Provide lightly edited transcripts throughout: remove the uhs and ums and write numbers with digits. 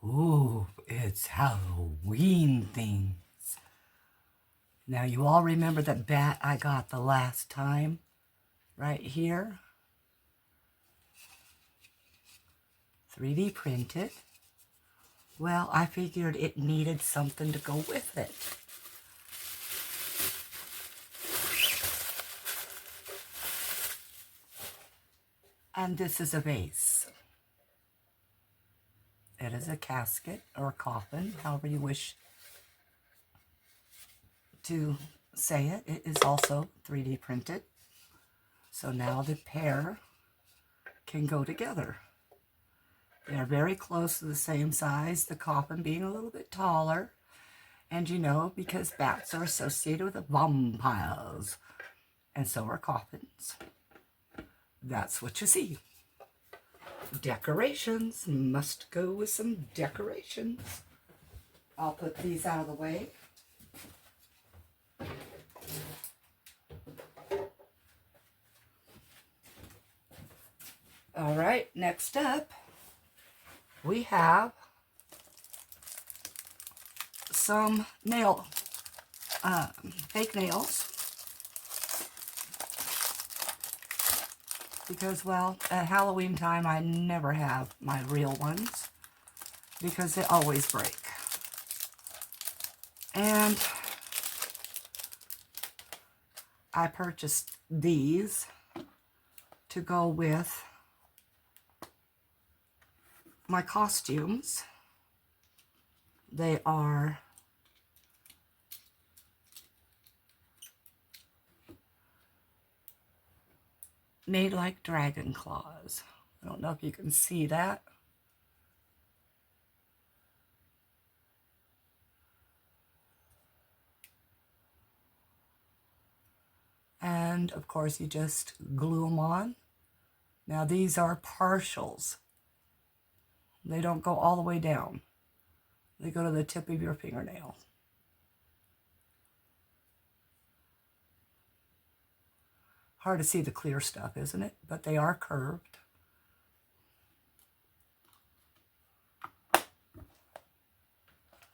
Ooh, it's Halloween things. Now, you all remember that bat I got the last time? Right here. 3D printed. Well, I figured it needed something to go with it. And this is a vase. It is a casket or a coffin, however you wish to say it. It is also 3D printed. So now the pair can go together. They're very close to the same size, the coffin being a little bit taller. And you know, because bats are associated with vampires, and so are coffins. That's what you see. Decorations. Must go with some decorations. I'll put these out of the way. All right, next up, we have some fake nails. Because, well, at Halloween time, I never have my real ones because they always break. And I purchased these to go with my costumes. They are made like dragon claws. I don't know if you can see that. And of course you just glue them on. Now these are partials. They don't go all the way down. They go to the tip of your fingernail. Hard to see the clear stuff, isn't it? But they are curved.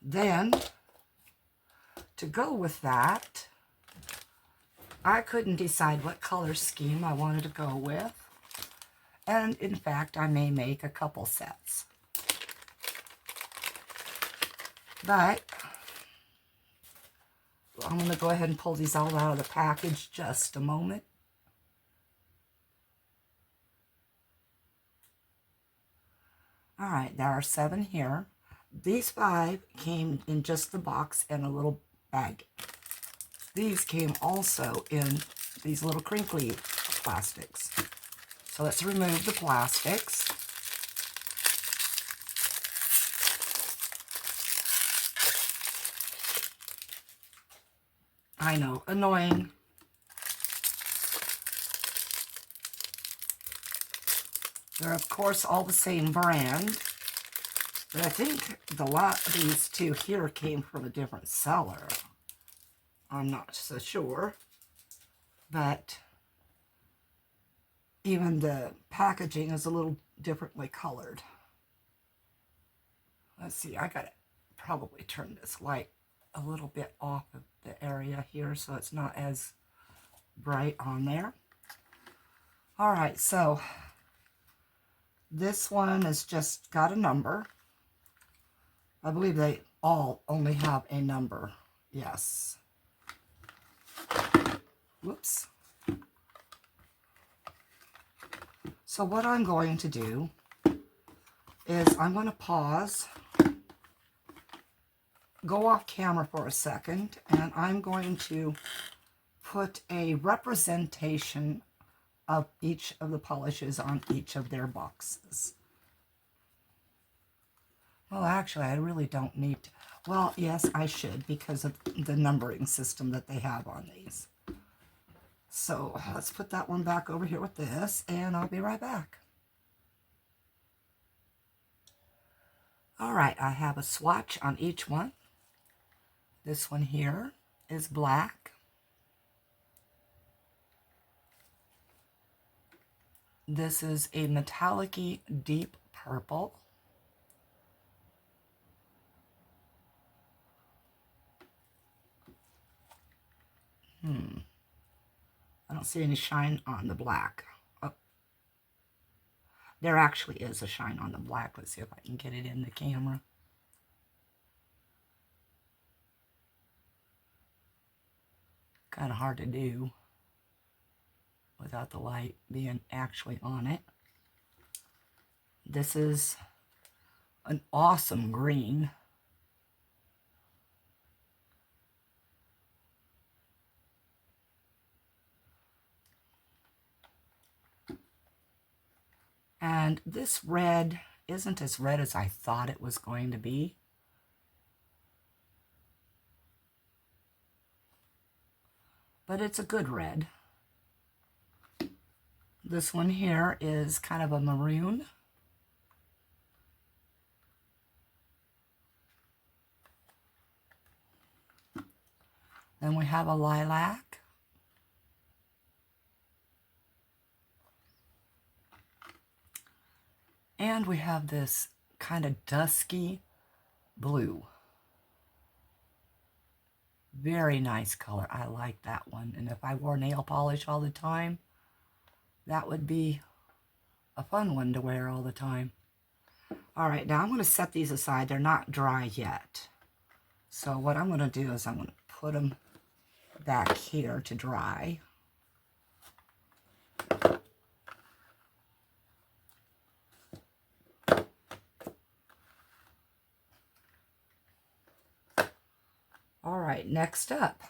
Then, to go with that, I couldn't decide what color scheme I wanted to go with. And in fact, I may make a couple sets. But I'm going to go ahead and pull these all out of the package just a moment. All right, there are 7 here. These 5 came in just the box and a little bag. These came also in these little crinkly plastics. So let's remove the plastics. I know, annoying. They're of course all the same brand, but I think the lot of these 2 here came from a different seller. I'm not so sure, but even the packaging is a little differently colored. Let's see, I gotta probably turn this light a little bit off of the area here so it's not as bright on there. All right, so this one has just got a number. I believe they all only have a number. Yes. Whoops. So what I'm going to do is I'm going to pause, go off camera for a second, and I'm going to put a representation of each of the polishes on each of their boxes. Well, actually, I really don't need to. Well, yes, I should because of the numbering system that they have on these. So let's put that one back over here with this, and I'll be right back. All right, I have a swatch on each one. This one here is black. This is a metallic-y deep purple. I don't see any shine on the black. Oh, there actually is a shine on the black. Let's see if I can get it in the camera. Kind of hard to do without the light being actually on it. This is an awesome green. And this red isn't as red as I thought it was going to be. But it's a good red. This one here is kind of a maroon. Then we have a lilac. And we have this kind of dusky blue. Very nice color. I like that one. And if I wore nail polish all the time, that would be a fun one to wear all the time. All right, now I'm going to set these aside. They're not dry yet. So what I'm going to do is I'm going to put them back here to dry. All right, next up,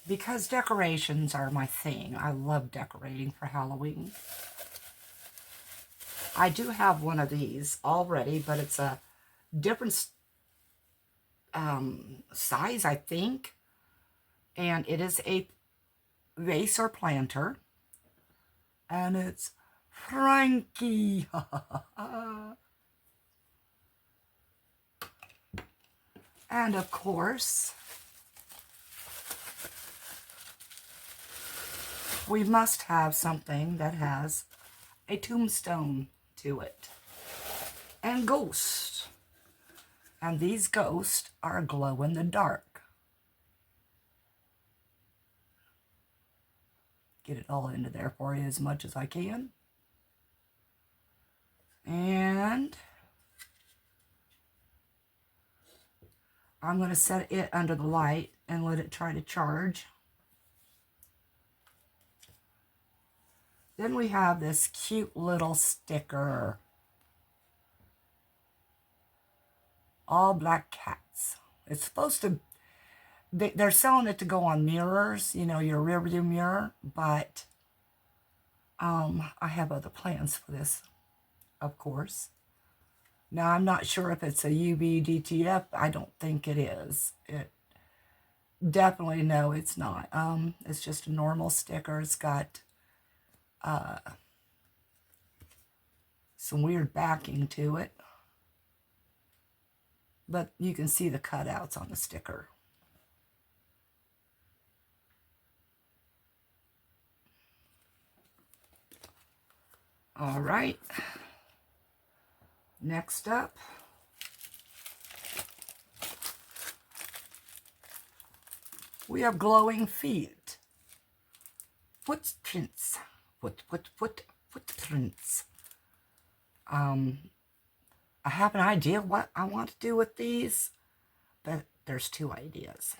because decorations are my thing, I love decorating for Halloween. I do have one of these already, but it's a different size, I think, and it is a vase or planter, and it's Frankie. And of course, we must have something that has a tombstone to it. And ghosts. And these ghosts are glow in the dark. Get it all into there for you as much as I can. And I'm going to set it under the light and let it try to charge. Then we have this cute little sticker. All black cats. It's supposed to, they're selling it to go on mirrors, you know, your rear view mirror, but I have other plans for this, of course. Now, I'm not sure if it's a UV DTF. I don't think it is. It definitely, no, it's not. It's just a normal sticker. It's got some weird backing to it. But you can see the cutouts on the sticker. All right. Next up, we have glowing feet. Footprints. Footprints. I have an idea what I want to do with these, but there's two ideas.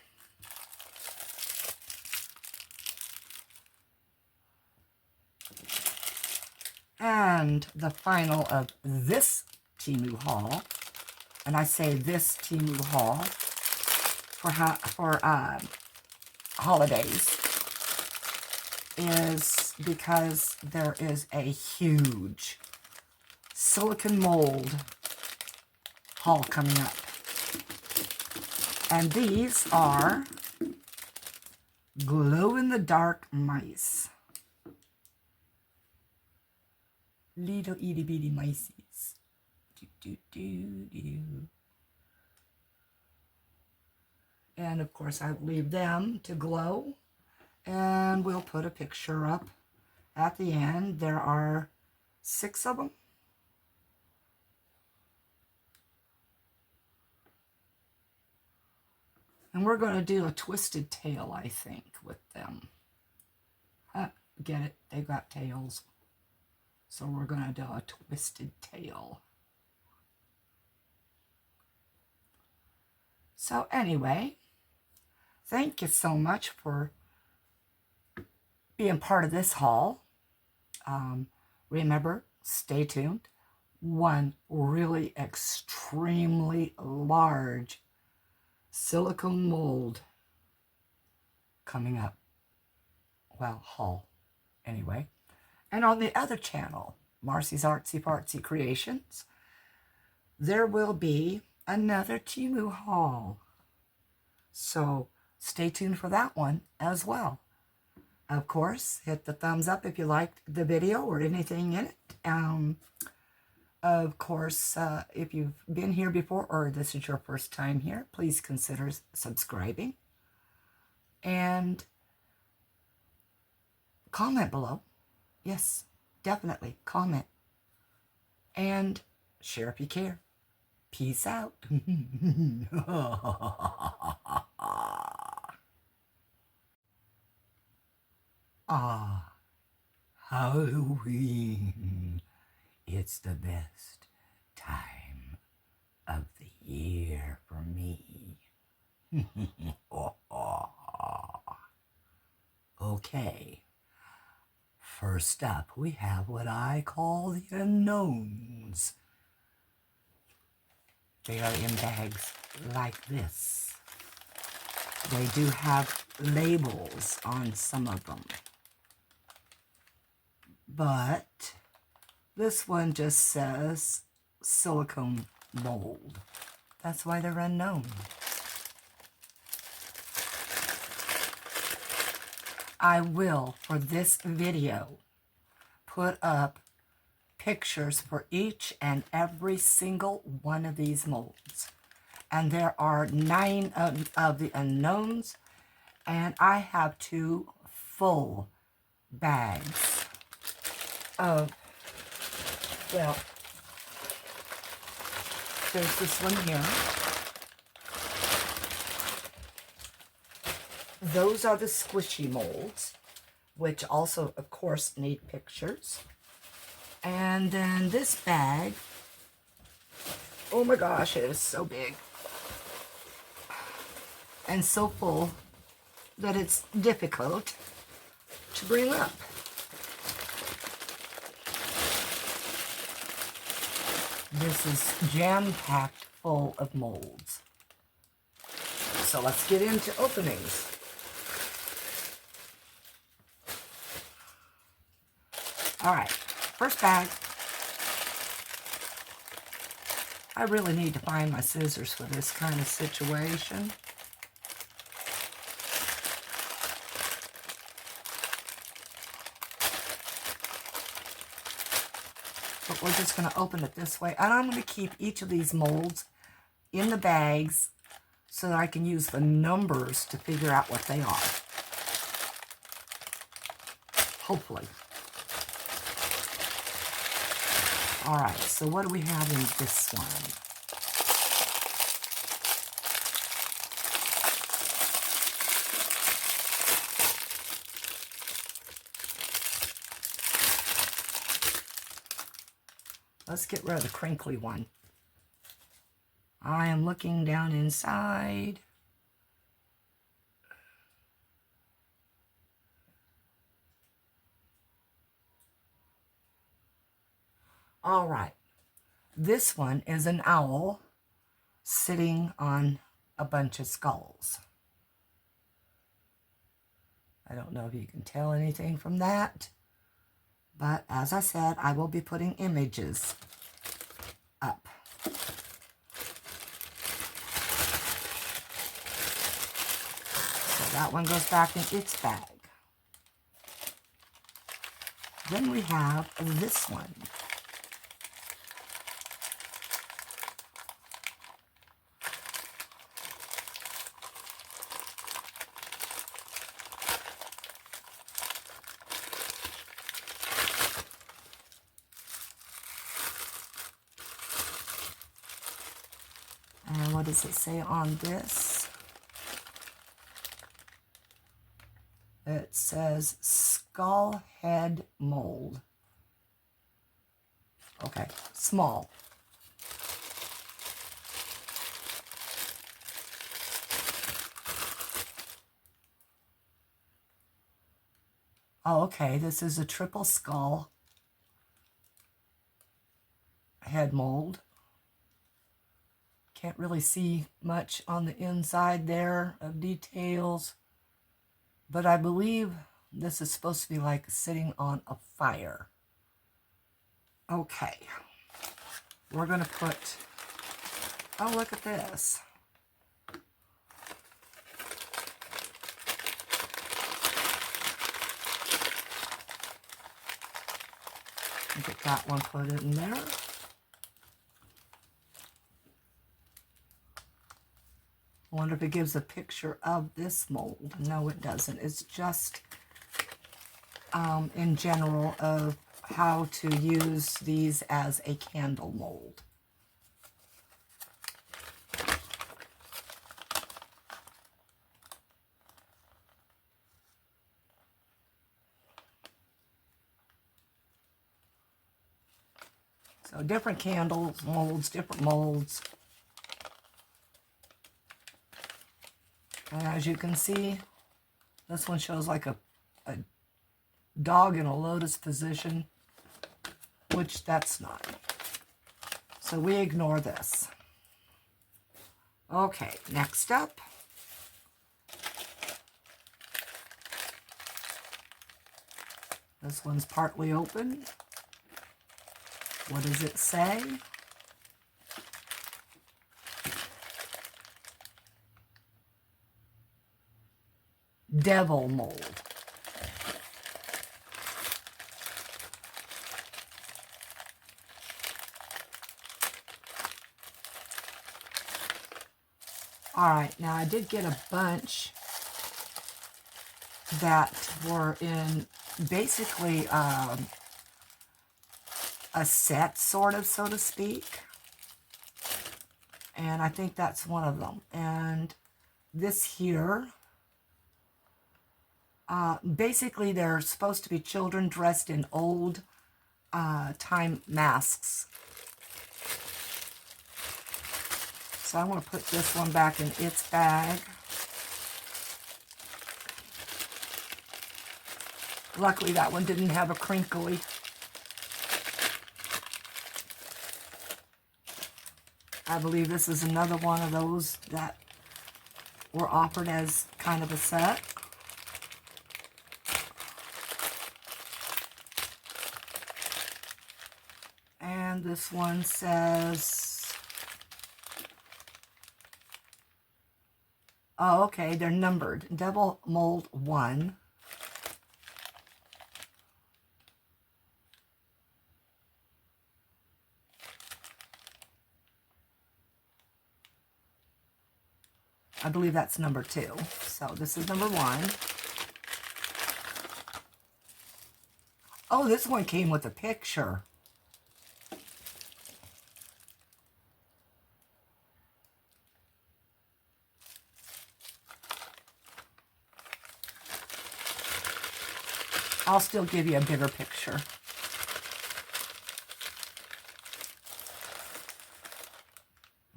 And the final of this Temu haul, and I say this Temu haul for holidays, is because there is a huge silicone mold haul coming up. And these are glow-in-the-dark mice. Little itty-bitty mices. And of course I leave them to glow, and we'll put a picture up at the end. There are 6 of them. And we're going to do a twisted tail, I think, with them. Get it? They got tails. So we're going to do a twisted tail. So anyway, thank you so much for being part of this haul. Remember, stay tuned. One really extremely large silicone mold coming up. Well, haul anyway. And on the other channel, Marcy's Artsy Fartsy Creations, there will be another Temu haul. So stay tuned for that one as well. Of course, hit the thumbs up if you liked the video or anything in it. Of course, if you've been here before or this is your first time here, please consider subscribing. And comment below. Yes, definitely comment. And share if you care. Peace out. Ah, Halloween. It's the best time of the year for me. Okay. First up, we have what I call the unknowns. They are in bags like this. They do have labels on some of them. But this one just says silicone mold. That's why they're unknown. I will, for this video, put up pictures for each and every single one of these molds. And there are 9 of the unknowns, and I have 2 full bags of, well, there's this one here. Those are the squishy molds, which also, of course, need pictures. And then this bag, oh my gosh, it is so big and so full that it's difficult to bring up. This is jam-packed full of molds. So let's get into openings. All right, first bag. I really need to find my scissors for this kind of situation. But we're just going to open it this way. And I'm going to keep each of these molds in the bags so that I can use the numbers to figure out what they are. Hopefully. All right, so what do we have in this one? Let's get rid of the crinkly one. I am looking down inside. All right. This one is an owl sitting on a bunch of skulls. I don't know if you can tell anything from that. But as I said, I will be putting images up. So that one goes back in its bag. Then we have this one. And what does it say on this? It says skull head mold. Okay, small. Oh, okay, this is a triple skull head mold. Can't really see much on the inside there of details, but I believe this is supposed to be like sitting on a fire. Okay, we're going to put, oh, look at this. Get that one put in there. I wonder if it gives a picture of this mold. No, it doesn't. It's just in general of how to use these as a candle mold. So different candles, molds, different molds. And as you can see, this one shows like a dog in a lotus position, which that's not. So we ignore this. Okay, next up. This one's partly open. What does it say? Devil mold. All right, now I did get a bunch that were in basically a set, sort of, so to speak. And I think that's one of them. And this here, basically they're supposed to be children dressed in old time masks. So I'm going to put this one back in its bag. Luckily that one didn't have a crinkly. I believe this is another one of those that were offered as kind of a set. And this one says, oh, okay, they're numbered. Devil Mold 1. I believe that's number 2. So this is number 1. Oh, this one came with a picture. I'll still give you a bigger picture.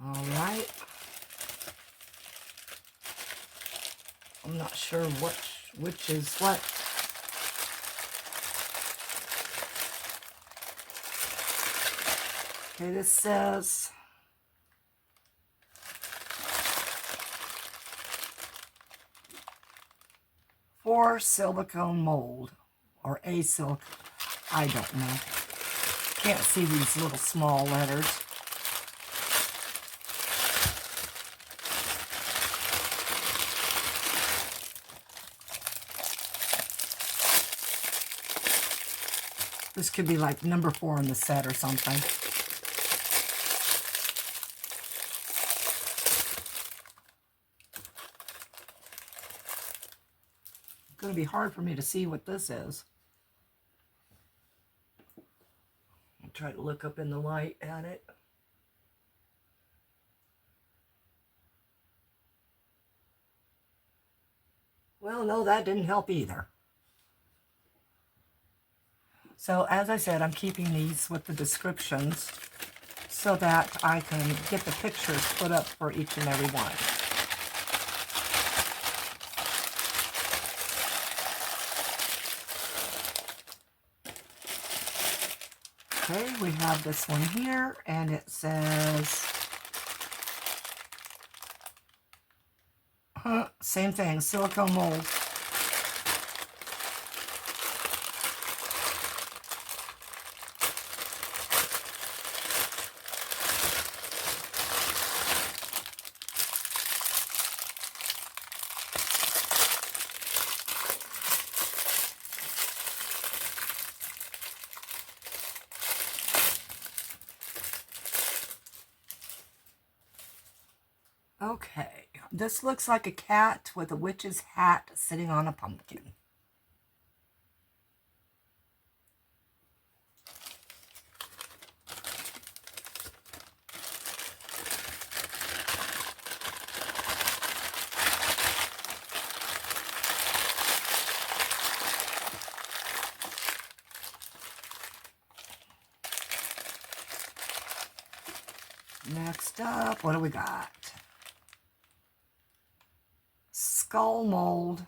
All right. I'm not sure which is what. Okay, this says for silicone mold or a silicone. I don't know. Can't see these little small letters. This could be like number 4 in the set or something. It's going to be hard for me to see what this is. I'll try to look up in the light at it. Well, no, that didn't help either. So as I said, I'm keeping these with the descriptions so that I can get the pictures put up for each and every one. Okay, we have this one here, and it says, same thing, silicone mold. Okay, this looks like a cat with a witch's hat sitting on a pumpkin. Next up, what do we got? Skull mold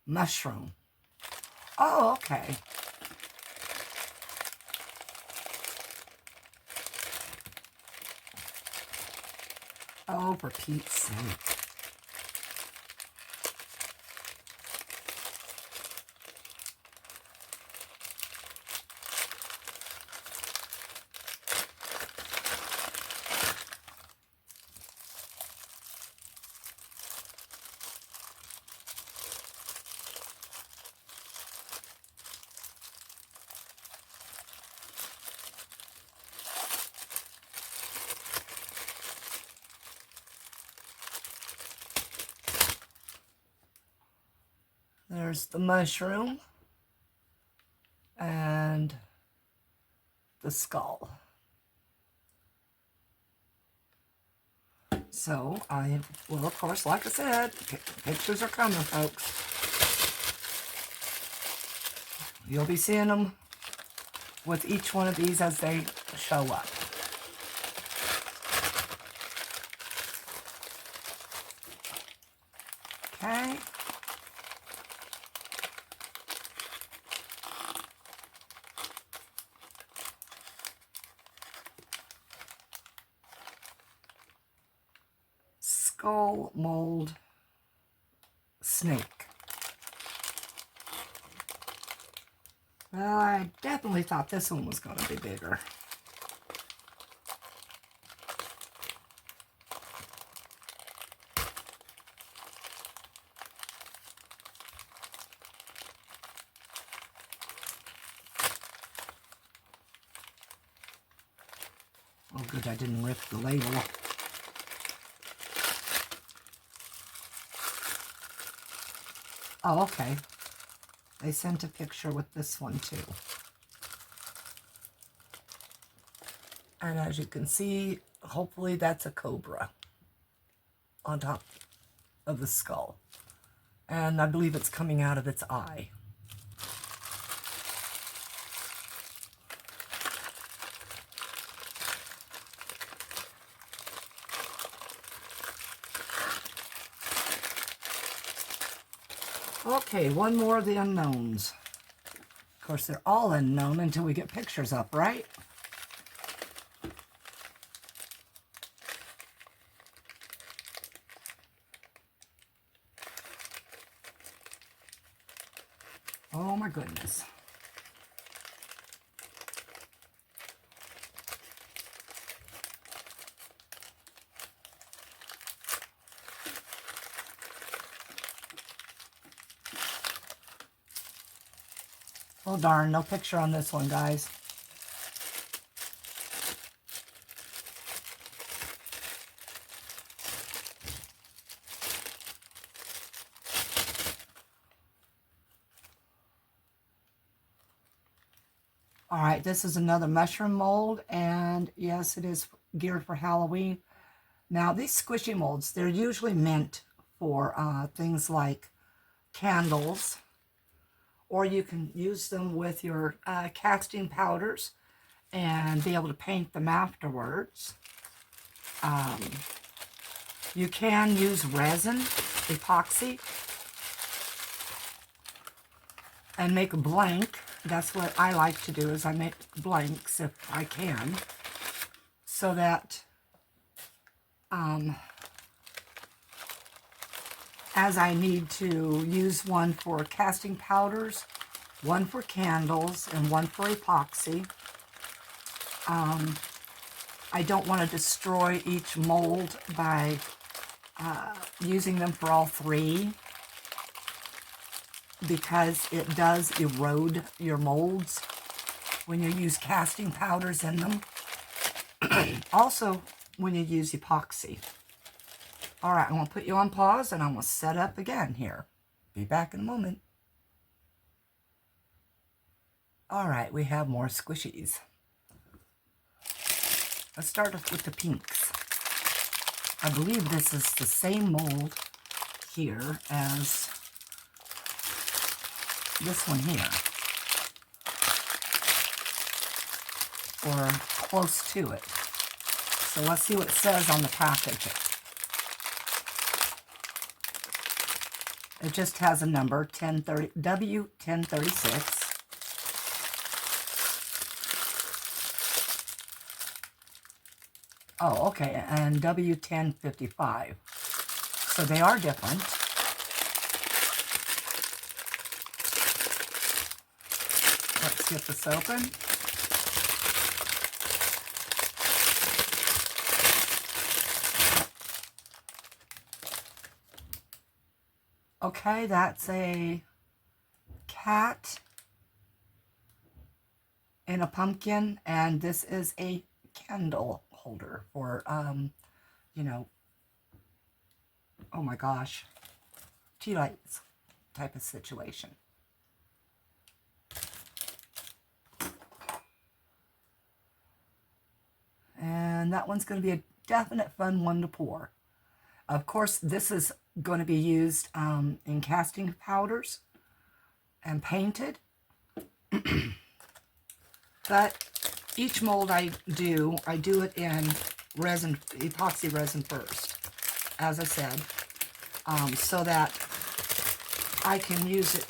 mushroom. Oh, okay. Oh, for Pete's sake. There's the mushroom and the skull. So I will, of course, like I said, pictures are coming, folks. You'll be seeing them with each one of these as they show up. Okay. Skull mold snake. Well, I definitely thought this one was going to be bigger. Oh, good, I didn't rip the label. Oh, okay. They sent a picture with this one too. And as you can see, hopefully that's a cobra on top of the skull. And I believe it's coming out of its eye. Okay, one more of the unknowns. Of course, they're all unknown until we get pictures up, right? Oh my goodness. Oh darn, no picture on this one, guys. All right, this is another mushroom mold, and yes, it is geared for Halloween. Now, these squishy molds, they're usually meant for things like candles, or you can use them with your casting powders and be able to paint them afterwards. You can use resin, epoxy, and make a blank. That's what I like to do, is I make blanks if I can, so that as I need to use one for casting powders, one for candles, and one for epoxy, I don't want to destroy each mold by using them for all three, because it does erode your molds when you use casting powders in them. Also, when you use epoxy. All right, I'm going to put you on pause, and I'm going to set up again here. Be back in a moment. All right, we have more squishies. Let's start off with the pinks. I believe this is the same mold here as this one here, or close to it. So let's see what it says on the package. It just has a number, W1036. Oh, okay, and W1055. So they are different. Let's get this open. Okay, that's a cat in a pumpkin, and this is a candle holder for, you know, oh my gosh, tea lights type of situation. And that one's going to be a definite fun one to pour. Of course, this is going to be used in casting powders and painted. But each mold I do it in resin, epoxy resin first, as I said, so that I can use it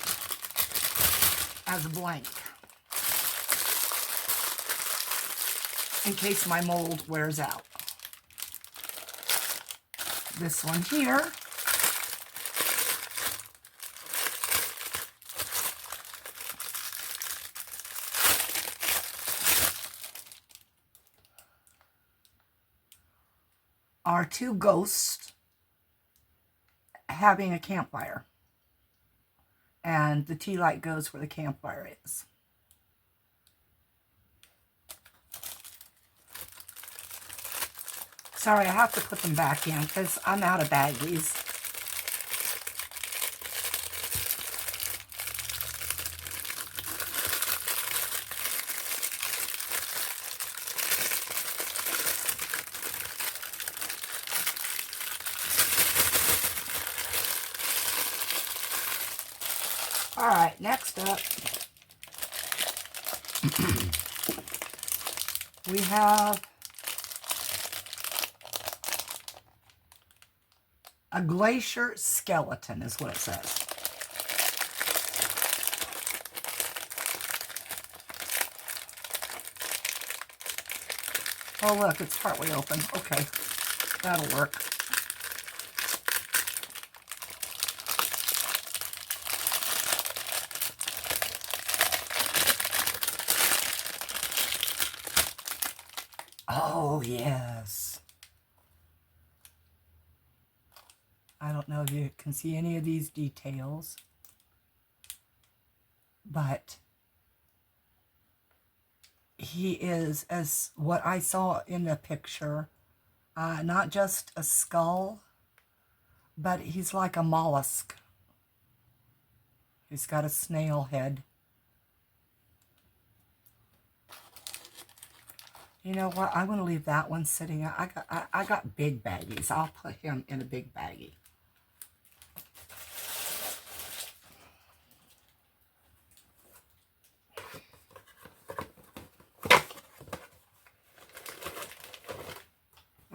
as a blank in case my mold wears out. This one here are two ghosts having a campfire, and the tea light goes where the campfire is. Sorry, I have to put them back in because I'm out of baggies. All right, next up, we have a glacier skeleton, is what it says. Oh, look, it's partway open. Okay, that'll work. Oh, yes. I don't know if you can see any of these details, but he is, as what I saw in the picture, not just a skull, but he's like a mollusk. He's got a snail head. You know what? I'm going to leave that one sitting. I got big baggies. I'll put him in a big baggie.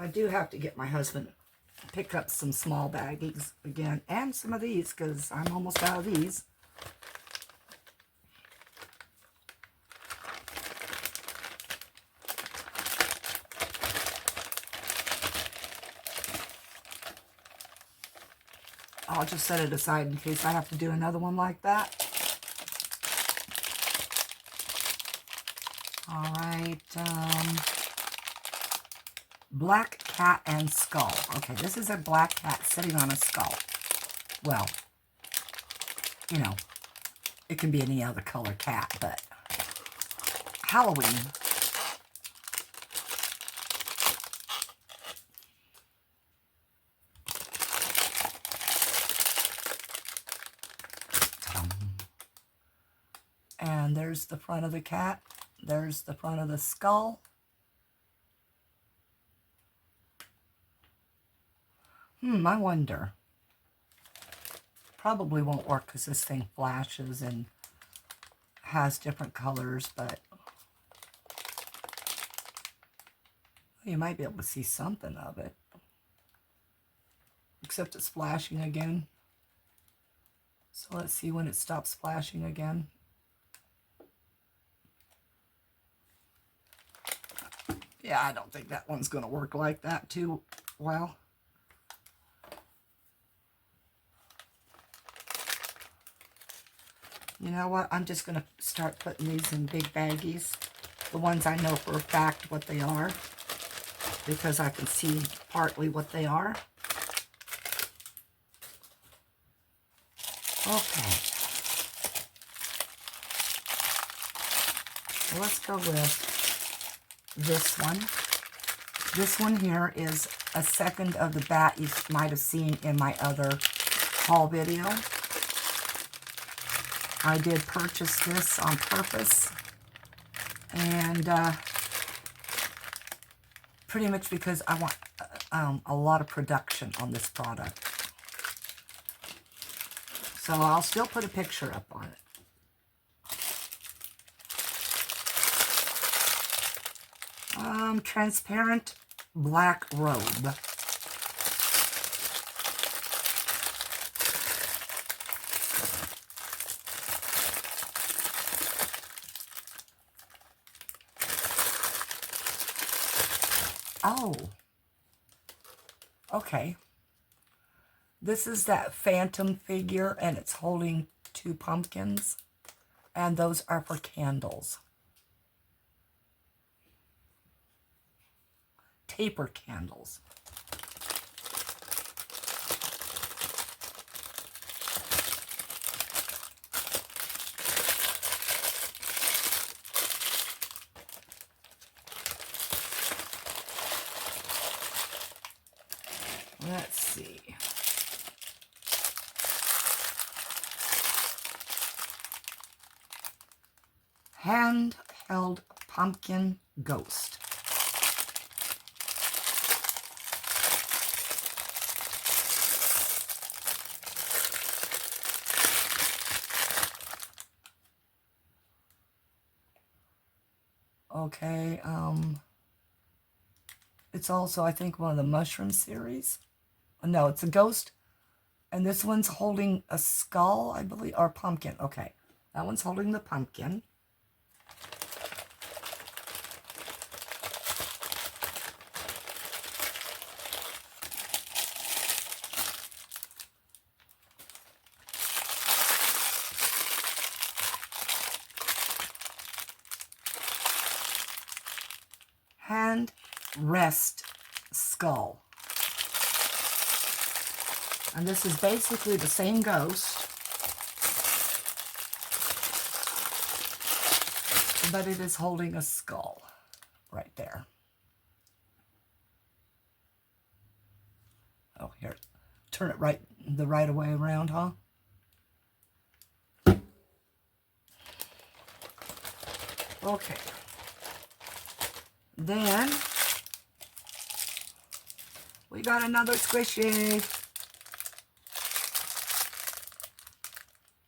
I do have to get my husband to pick up some small baggies again, and some of these, because I'm almost out of these. I'll just set it aside in case I have to do another one like that. All right, black cat and skull. Okay, this is a black cat sitting on a skull. Well, you know, it can be any other color cat, but Halloween. And there's the front of the cat. There's the front of the skull. I wonder. Probably won't work because this thing flashes and has different colors, but you might be able to see something of it. Except it's flashing again. So let's see when it stops flashing again. Yeah, I don't think that one's going to work like that too well. You know what? I'm just going to start putting these in big baggies. The ones I know for a fact what they are. Because I can see partly what they are. Okay. So let's go with this one. This one here is a second of the bat you might have seen in my other haul video. I did purchase this on purpose, and pretty much because I want a lot of production on this product. So I'll still put a picture up on it. Transparent black robe. Oh, okay. This is that phantom figure, and it's holding 2 pumpkins, and those are for candles. Taper candles. Let's see. Handheld pumpkin ghost. Okay, it's also, I think, one of the mushroom series. No, it's a ghost. And this one's holding a skull, I believe, or pumpkin. Okay, that one's holding the pumpkin. Hand rest skull. And this is basically the same ghost, but it is holding a skull right there. Oh, here, turn it the right way around, huh? Okay. Then we got another squishy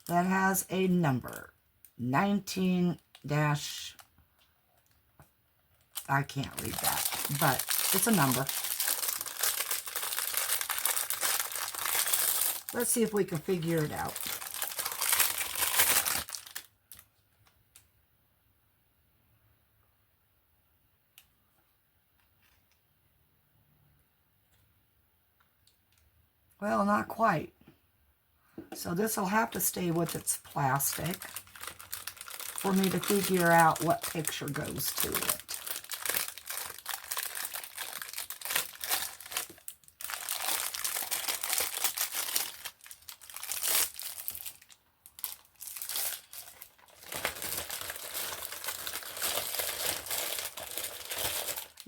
that has a number, 19 dash, I can't read that, but it's a number. Let's see if we can figure it out. Well, not quite. So this will have to stay with its plastic for me to figure out what picture goes to it.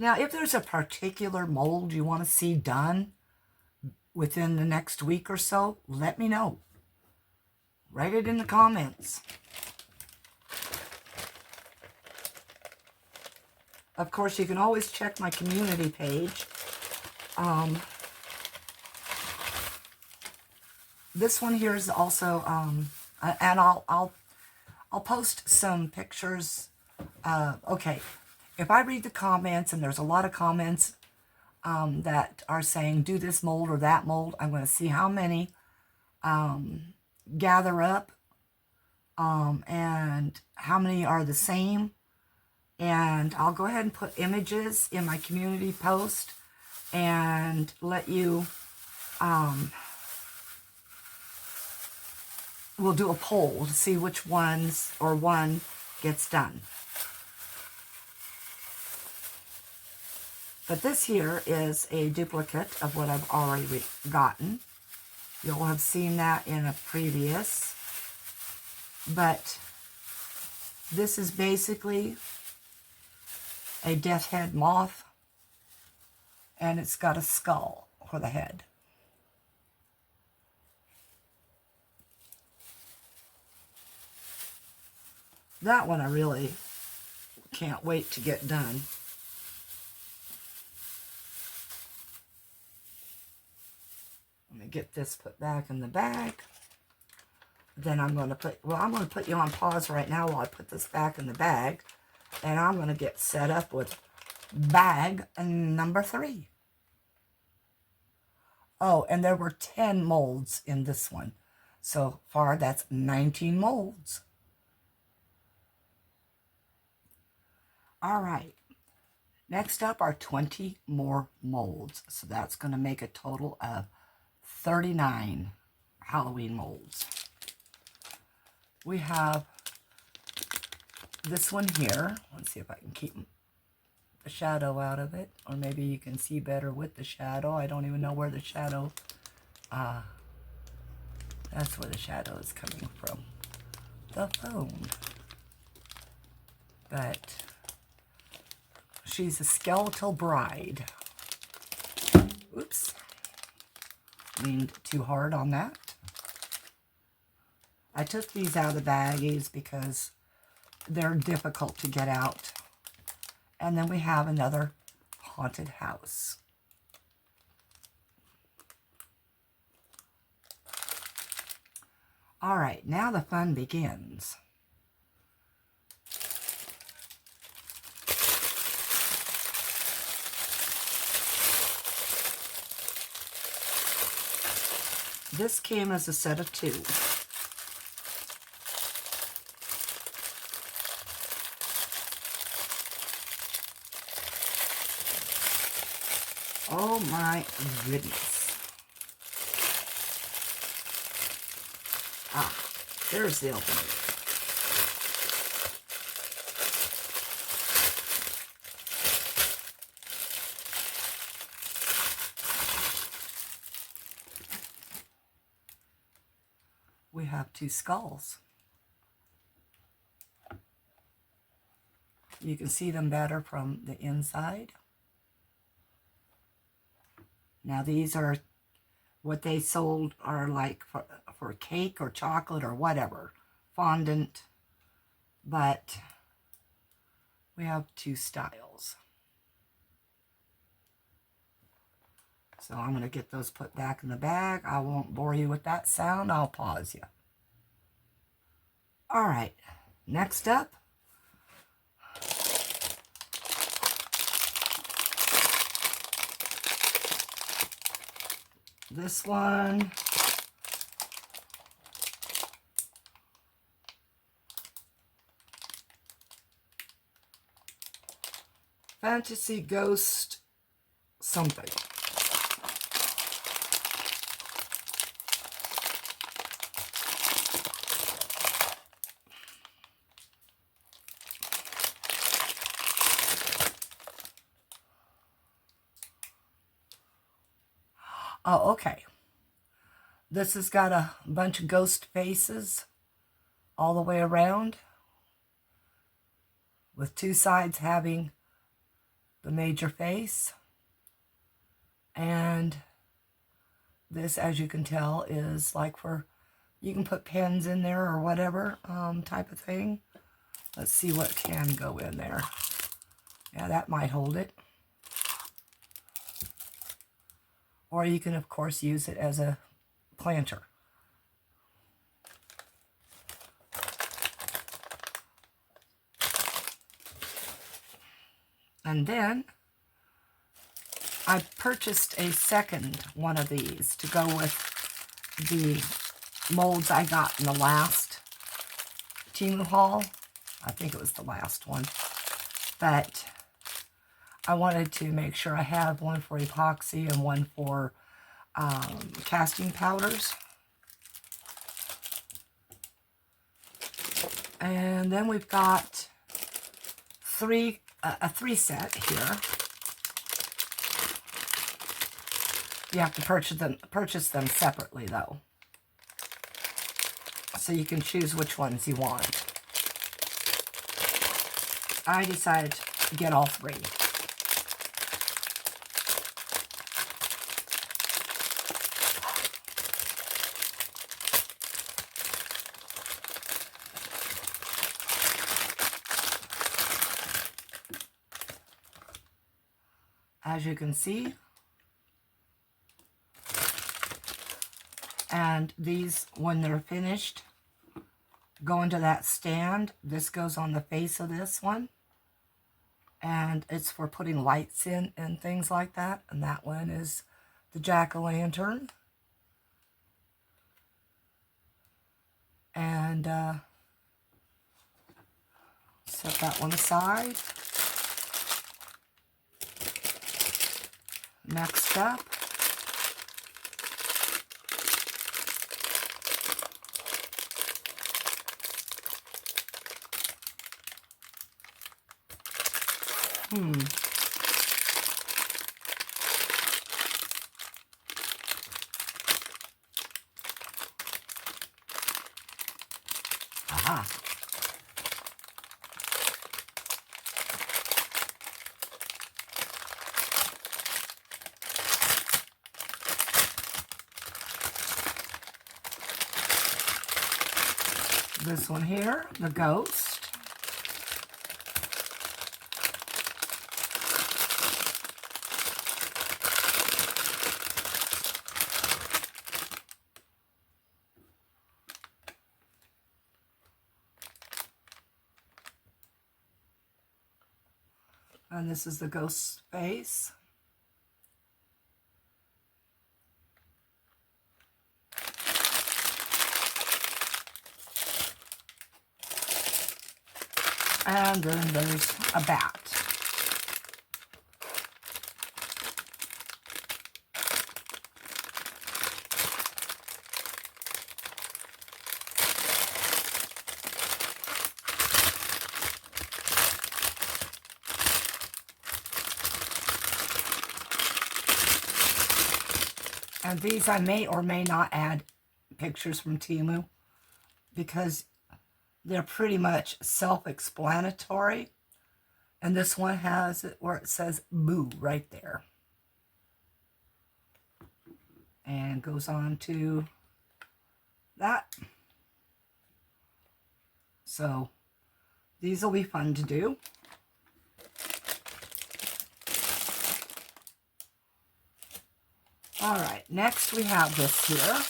Now, if there's a particular mold you want to see done within the next week or so, let me know. Write it in the comments. Of course, you can always check my community page. This one here is also, and I'll post some pictures. Okay, if I read the comments, and there's a lot of comments that are saying do this mold or that mold, I'm going to see how many gather up and how many are the same. And I'll go ahead and put images in my community post and let you, we'll do a poll to see which ones or one gets done. But this here is a duplicate of what I've already gotten. You'll have seen that in a previous. But this is basically a death head moth, and it's got a skull for the head. That one I really can't wait to get done. Let me get this put back in the bag. Then I'm going to put, well, I'm going to put you on pause right now while I put this back in the bag. And I'm going to get set up with bag number 3. Oh, and there were 10 molds in this one. So far, that's 19 molds. All right. Next up are 20 more molds. So that's going to make a total of 39 Halloween molds. We have this one here. Let's see if I can keep the shadow out of it. Or maybe you can see better with the shadow. I don't even know where the shadow, that's where the shadow is coming from. The phone. But she's a skeletal bride. Oops. Leaned too hard on that. I took these out of the baggies because they're difficult to get out. And then we have another haunted house. All right, now the fun begins. This came as a set of 2. Oh my goodness. Ah, there's the opening. We have 2 skulls. You can see them better from the inside. Now these are what they sold are like for cake or chocolate or whatever, fondant, but we have 2 styles. So I'm going to get those put back in the bag. I won't bore you with that sound. I'll pause you. All right, next up. This one Fantasy Ghost something. Oh, okay. This has got a bunch of ghost faces all the way around, with two sides having the major face. And this, as you can tell, is like for, you can put pens in there or whatever type of thing. Let's see what can go in there. Yeah, that might hold it. Or you can, of course, use it as a planter. And then I purchased a second one of these to go with the molds I got in the last Temu haul. I think it was the last one. But I wanted to make sure I have one for epoxy and one for casting powders. And then we've got a three set here. You have to purchase them separately though, so you can choose which ones you want. I decided to get all three. As you can see, and these, when they're finished, go into that stand. This goes on the face of this one, and it's for putting lights in and things like that. And that one is the jack-o'-lantern. And set that one aside. Next up, aha. This one here, the ghost. And this is the ghost face. And then there's a bat. And these I may or may not add pictures from Temu, because they're pretty much self-explanatory. And this one has it where it says boo right there. And goes on to that. So these will be fun to do. All right, next we have this here.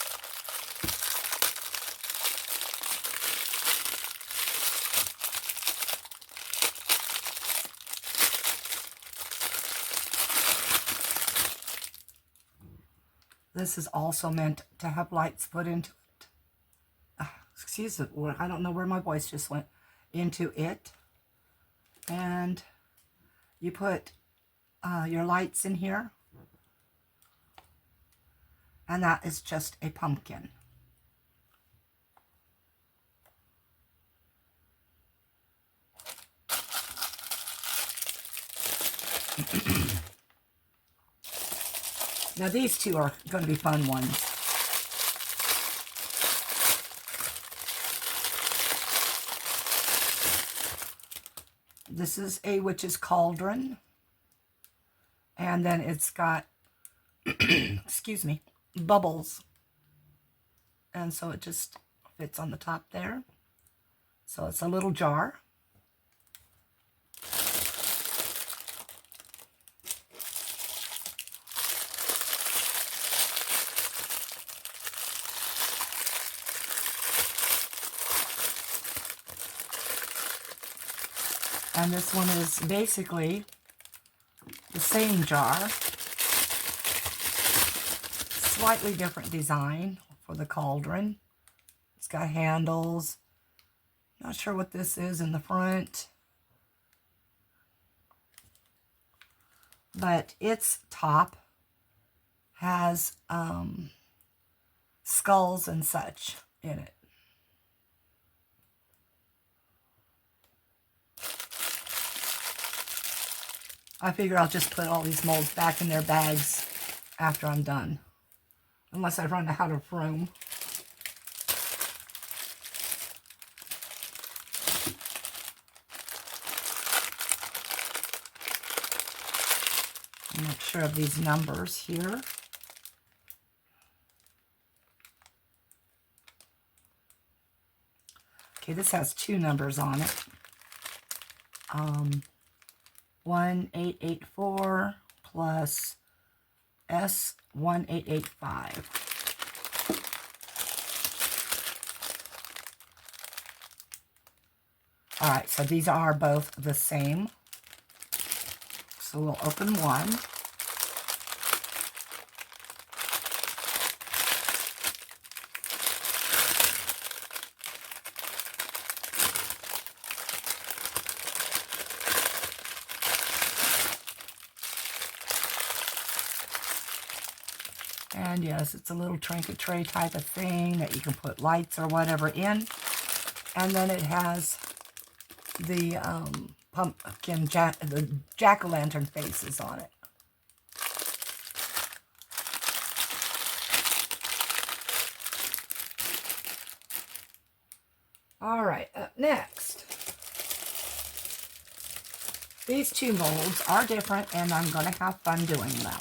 This is also meant to have lights put into it. Excuse it, I don't know where my voice just went. Into it. And You put your lights in here, and that is just a pumpkin. Now these two are going to be fun ones. This is a witch's cauldron, and then it's got, excuse me, bubbles, and so it just fits on the top there. So it's a little jar. And this one is basically the same jar, slightly different design for the cauldron. It's got handles. Not sure what this is in the front, but its top has skulls and such in it. I figure I'll just put all these molds back in their bags after I'm done, unless I run out of room. Make sure of these numbers here. Okay, this has 2 numbers on it. 1884 plus S1885. All right, so these are both the same. So we'll open one. And yes, it's a little trinket tray type of thing that you can put lights or whatever in. And then it has the pumpkin the jack-o'-lantern faces on it. All right, up next. These 2 molds are different, and I'm going to have fun doing them.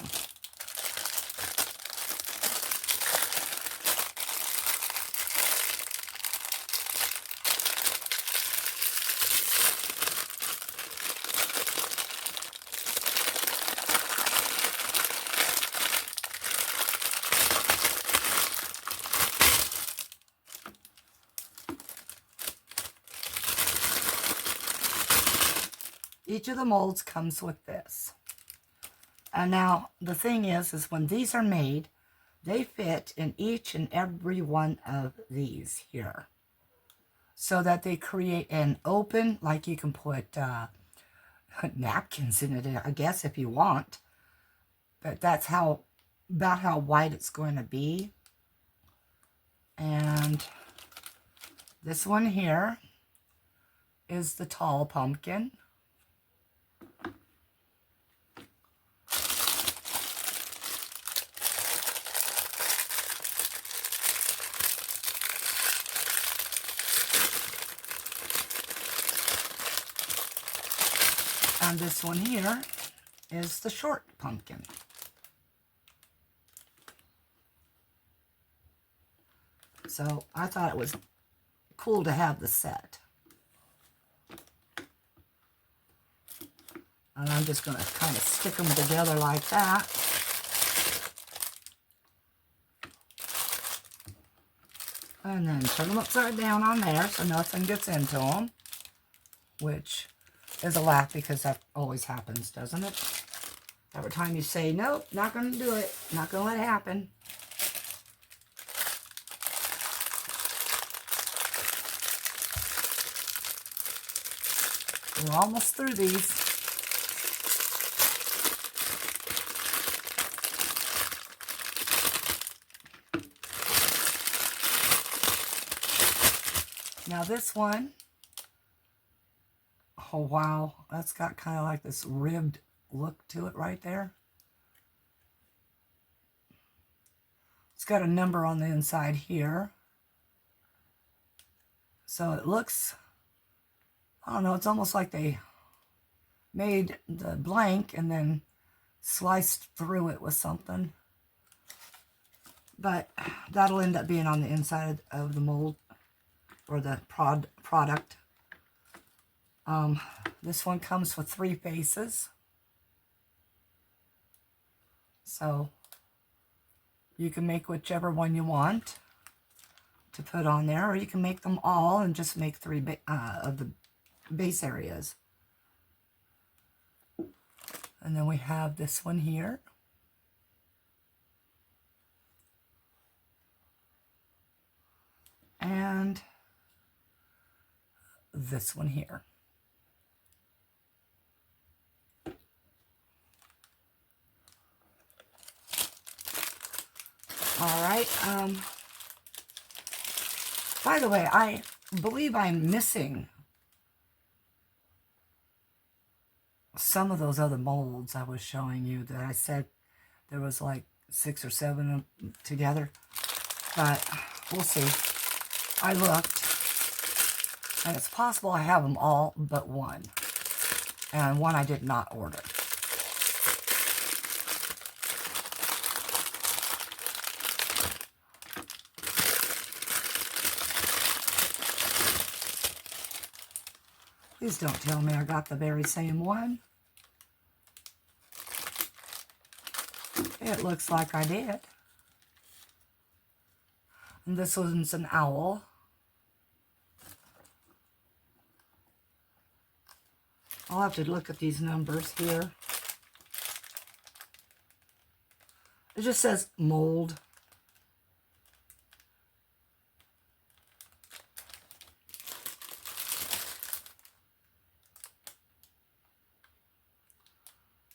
Each of the molds comes with this. And now the thing is when these are made, they fit in each and every one of these here. So that they create an open, like you can put napkins in it, I guess, if you want. But that's about how wide it's going to be. And this one here is the tall pumpkin. And this one here is the short pumpkin. So I thought it was cool to have the set. And I'm just going to kind of stick them together like that. And then turn them upside down on there so nothing gets into them. Which is a laugh because that always happens, doesn't it? Every time you say, nope, not going to do it, not going to let it happen. We're almost through these. Now this one, oh wow, that's got kind of like this ribbed look to it right there. It's got a number on the inside here. So it looks, I don't know, it's almost like they made the blank and then sliced through it with something. But that'll end up being on the inside of the mold or the product. This one comes with 3 faces. So you can make whichever one you want to put on there, or you can make them all and just make 3 of the base areas. And then we have this one here. And this one here. All right. By the way, I believe I'm missing some of those other molds I was showing you that I said there was like 6 or 7 of them together. But we'll see. I looked, and it's possible I have them all but one. And one I did not order. Please don't tell me I got the very same one. It looks like I did. And this one's an owl. I'll have to look at these numbers here. It just says mold.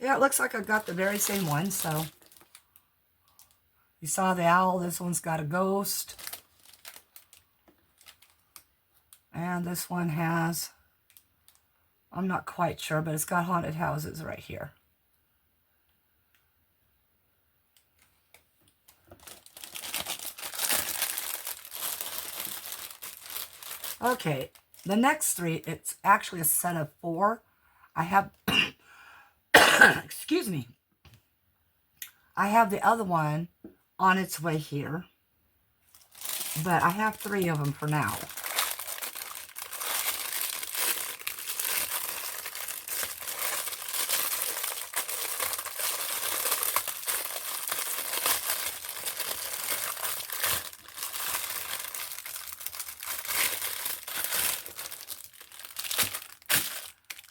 Yeah, it looks like I've got the very same one, so. You saw the owl, this one's got a ghost. And this one has, I'm not quite sure, but it's got haunted houses right here. Okay, the next 3, it's actually a set of 4. I have, excuse me, I have the other one on its way here, but I have 3 of them for now.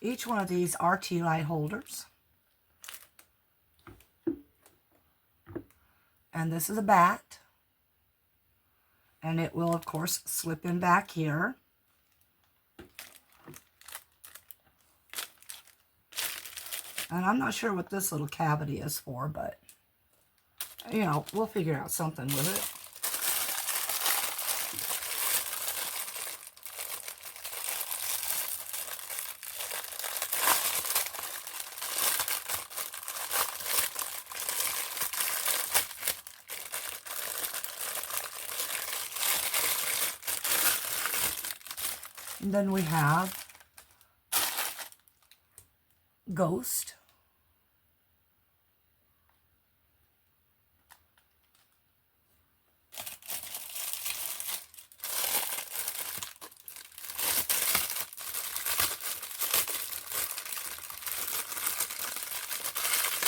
Each one of these are tea light holders. And this is a bat. And it will, of course, slip in back here. And I'm not sure what this little cavity is for, but, you know, we'll figure out something with it. And then we have Ghost.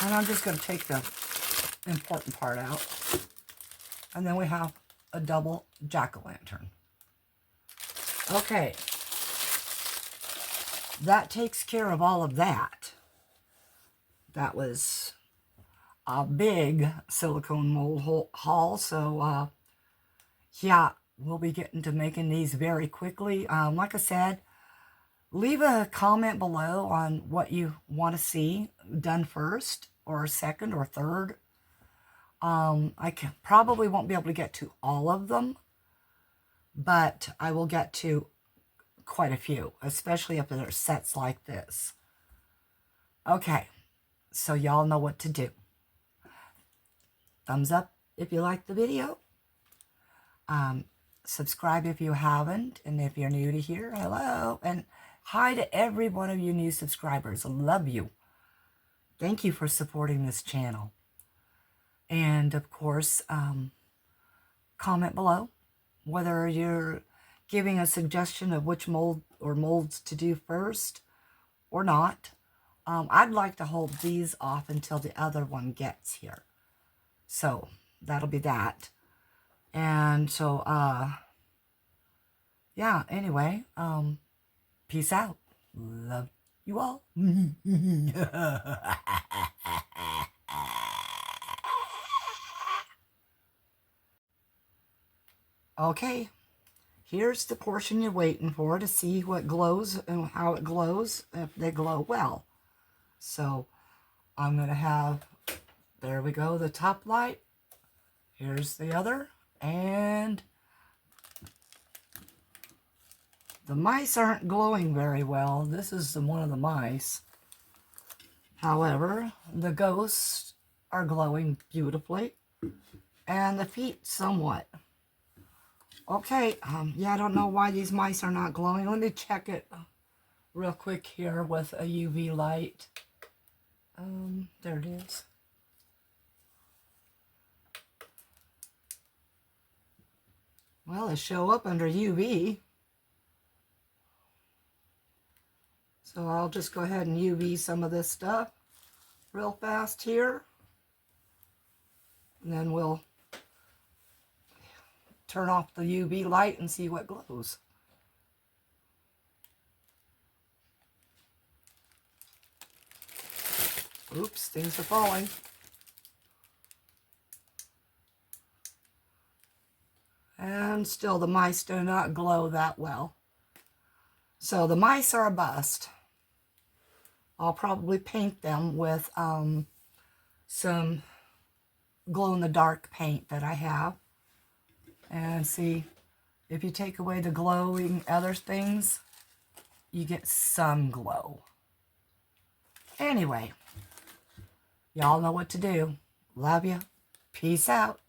And I'm just going to take the important part out. And then we have a double jack-o'-lantern. Okay. That takes care of all of that. That was a big silicone mold haul. So, yeah, we'll be getting to making these very quickly. Like I said, leave a comment below on what you want to see done first or second or third. I probably won't be able to get to all of them, but I will get to quite a few, especially if they're sets like this. Okay, so y'all know what to do. Thumbs up if you like the video. Subscribe if you haven't, and if you're new to here, hello, and hi to every one of you new subscribers. I love you. Thank you for supporting this channel. And of course, comment below whether you're giving a suggestion of which mold or molds to do first or not. I'd like to hold these off until the other one gets here. So that'll be that. And so, yeah, anyway, peace out. Love you all. Okay, here's the portion you're waiting for to see what glows and how it glows, if they glow well. So I'm going to have, there we go, the top light. Here's the other, and the mice aren't glowing very well. This is one of the mice. However, the ghosts are glowing beautifully, and the feet somewhat. Okay, yeah, I don't know why these mice are not glowing. Let me check it real quick here with a UV light. There it is. Well, they show up under UV. So I'll just go ahead and UV some of this stuff real fast here. And then we'll turn off the UV light and see what glows. Oops, things are falling. And still the mice do not glow that well. So the mice are a bust. I'll probably paint them with some glow-in-the-dark paint that I have. And see, if you take away the glowing other things, you get some glow. Anyway, y'all know what to do. Love you. Peace out.